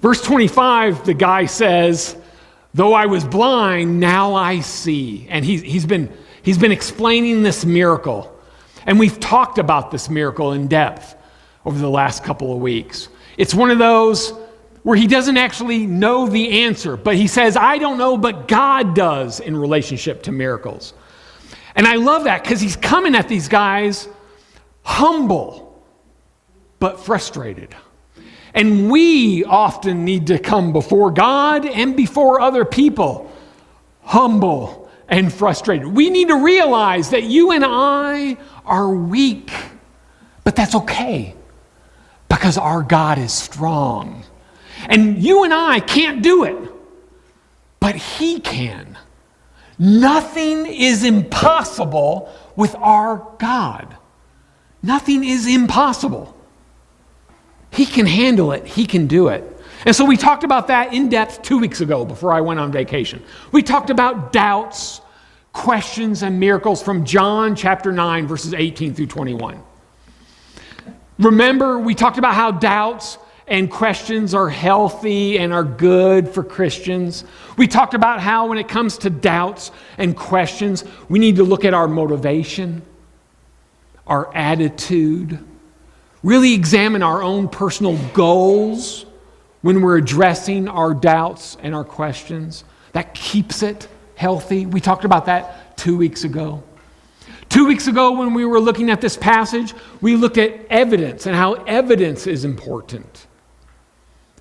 Verse 25, the guy says, though I was blind, now I see. And he's been explaining this miracle. And we've talked about this miracle in depth over the last couple of weeks. It's one of those where he doesn't actually know the answer, but he says, I don't know, but God does in relationship to miracles. And I love that because he's coming at these guys humble, but frustrated. And we often need to come before God and before other people, humble and frustrated. We need to realize that you and I are weak, but that's okay because our God is strong. And you and I can't do it, but He can. Nothing is impossible with our God. Nothing is impossible. He can handle it. He can do it. And so we talked about that in depth 2 weeks ago before I went on vacation. We talked about doubts, questions, and miracles from John chapter 9, verses 18 through 21. Remember, we talked about how doubts and questions are healthy and are good for Christians. We talked about how when it comes to doubts and questions, we need to look at our motivation, our attitude, really examine our own personal goals when we're addressing our doubts and our questions. That keeps it healthy. We talked about that 2 weeks ago. 2 weeks ago, when we were looking at this passage, we looked at evidence and how evidence is important.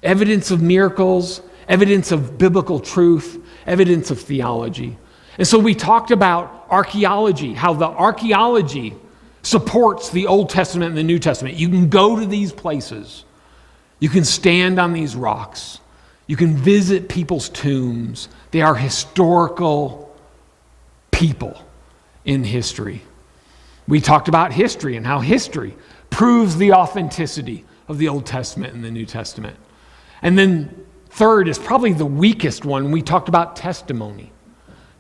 Evidence of miracles, evidence of biblical truth, evidence of theology. And so we talked about archaeology, how the archaeology supports the Old Testament and the New Testament. You can go to these places. You can stand on these rocks. You can visit people's tombs. They are historical people in history. We talked about history and how history proves the authenticity of the Old Testament and the New Testament. And then third is probably the weakest one. We talked about testimony.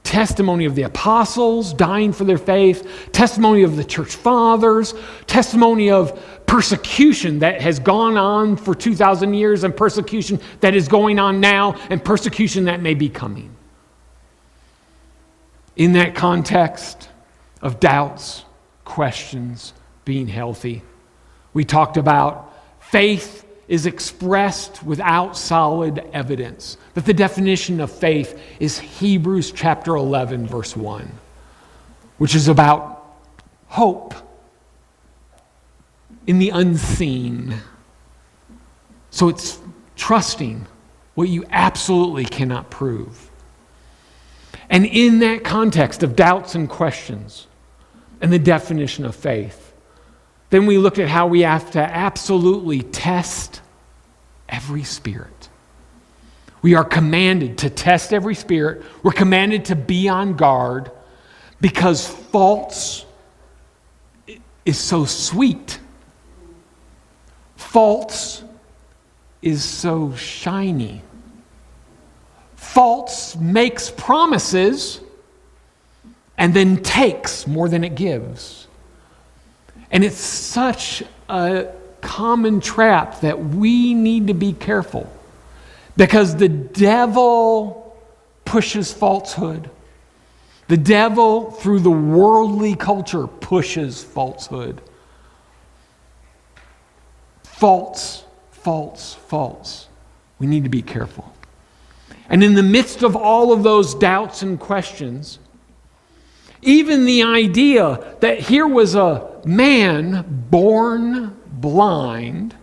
Testimony of the apostles dying for their faith, testimony of the church fathers, testimony of persecution that has gone on for 2,000 years and persecution that is going on now and persecution that may be coming. In that context of doubts, questions, being healthy, we talked about faith is expressed without solid evidence. That the definition of faith is Hebrews chapter 11, verse 1, which is about hope in the unseen. So it's trusting what you absolutely cannot prove. And in that context of doubts and questions and the definition of faith, then we looked at how we have to absolutely test every spirit. We are commanded to test every spirit. We're commanded to be on guard because false is so sweet. False is so shiny. False makes promises and then takes more than it gives. And it's such a common trap that we need to be careful because the devil pushes falsehood. The devil, through the worldly culture, pushes falsehood. False, false, false. We need to be careful. And in the midst of all of those doubts and questions, even the idea that here was a man born blind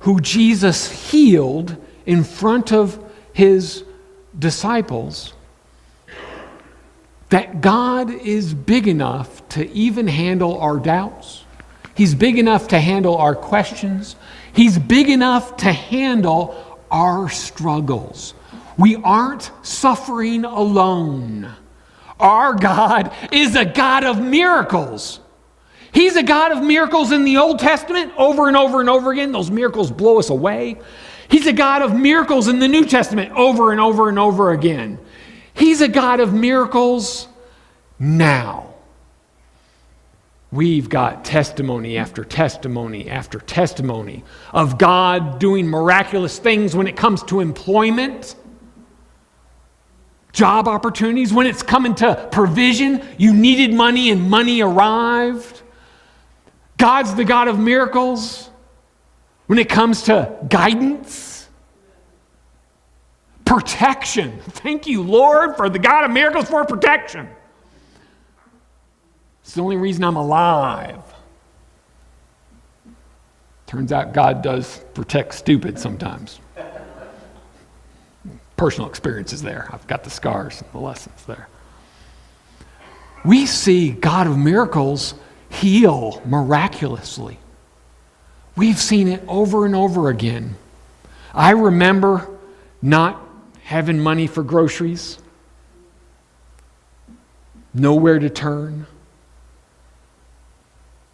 who Jesus healed in front of his disciples, that God is big enough to even handle our doubts. He's big enough to handle our questions. He's big enough to handle our struggles. We aren't suffering alone. Our God is a God of miracles. He's a God of miracles in the Old Testament over and over and over again. Those miracles blow us away. He's a God of miracles in the New Testament over and over and over again. He's a God of miracles now. We've got testimony after testimony after testimony of God doing miraculous things when it comes to employment, job opportunities, when it's coming to provision. You needed money and money arrived. God's the God of miracles when it comes to guidance, protection. Thank you, Lord, for the God of miracles for protection. It's the only reason I'm alive. Turns out God does protect stupid sometimes. Personal experiences there. I've got the scars and the lessons there. We see God of miracles heal miraculously. We've seen it over and over again. I remember not having money for groceries, nowhere to turn.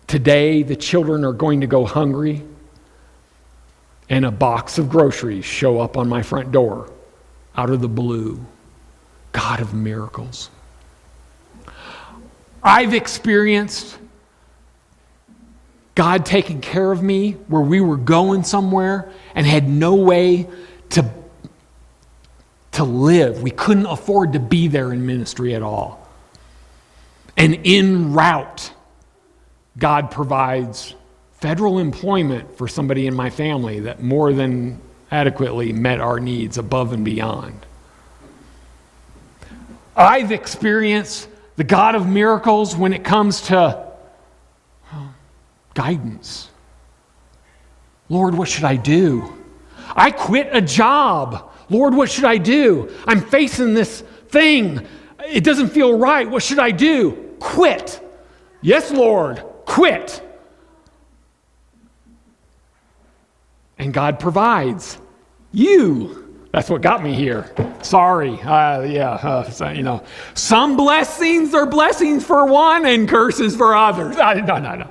Today, the children are going to go hungry, and a box of groceries show up on my front door out of the blue. God of miracles. I've experienced God taking care of me where we were going somewhere and had no way to live. We couldn't afford to be there in ministry at all. And en route, God provides federal employment for somebody in my family that more than adequately met our needs above and beyond. I've experienced the God of miracles when it comes to guidance. Lord, what should I do? I quit a job. Lord, what should I do? I'm facing this thing. It doesn't feel right. What should I do? Quit. Yes, Lord. Quit. And God provides. That's what got me here. Sorry. Some blessings are blessings for one and curses for others. No.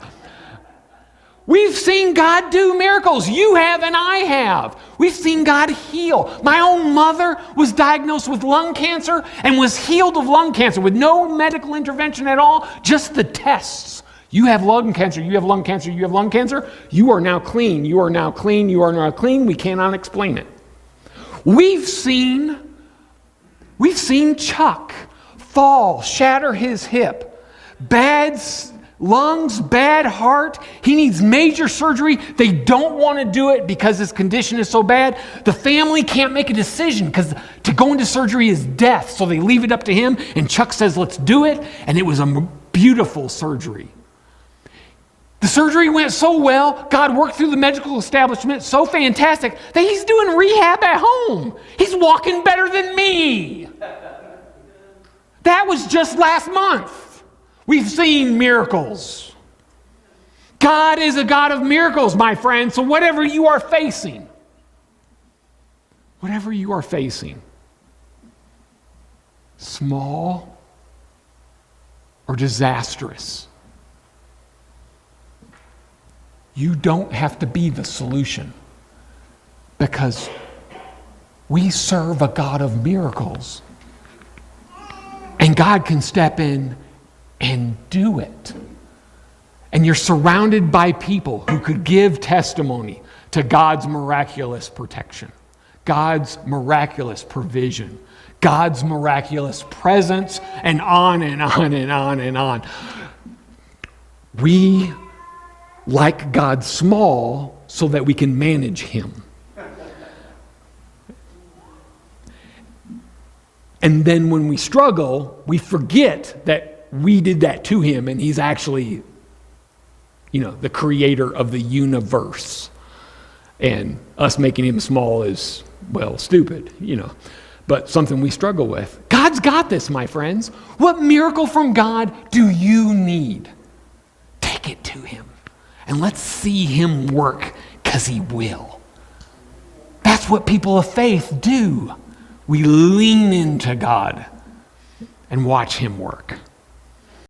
We've seen God do miracles. You have and I have. We've seen God heal. My own mother was diagnosed with lung cancer and was healed of lung cancer with no medical intervention at all, just the tests. You have lung cancer, you have lung cancer, you have lung cancer. You are now clean, you are now clean, you are now clean. We cannot explain it. We've seen Chuck fall, shatter his hip, bad lungs, bad heart. He needs major surgery. They don't want to do it because his condition is so bad. The family can't make a decision because to go into surgery is death. So they leave it up to him, and Chuck says, let's do it. And it was a beautiful surgery. The surgery went so well, God worked through the medical establishment so fantastic that he's doing rehab at home. He's walking better than me. That was just last month. We've seen miracles. God is a God of miracles, my friend. So whatever you are facing, small or disastrous, you don't have to be the solution, because we serve a God of miracles. And God can step in and do it. And you're surrounded by people who could give testimony to God's miraculous protection, God's miraculous provision, God's miraculous presence, and on and on and on and on. We like God small so that we can manage him. And then when we struggle, we forget that we did that to him, and he's actually, the creator of the universe. And us making him small is, stupid, but something we struggle with. God's got this, my friends. What miracle from God do you need? Take it to him. And let's see him work, because he will. That's what people of faith do. We lean into God and watch him work.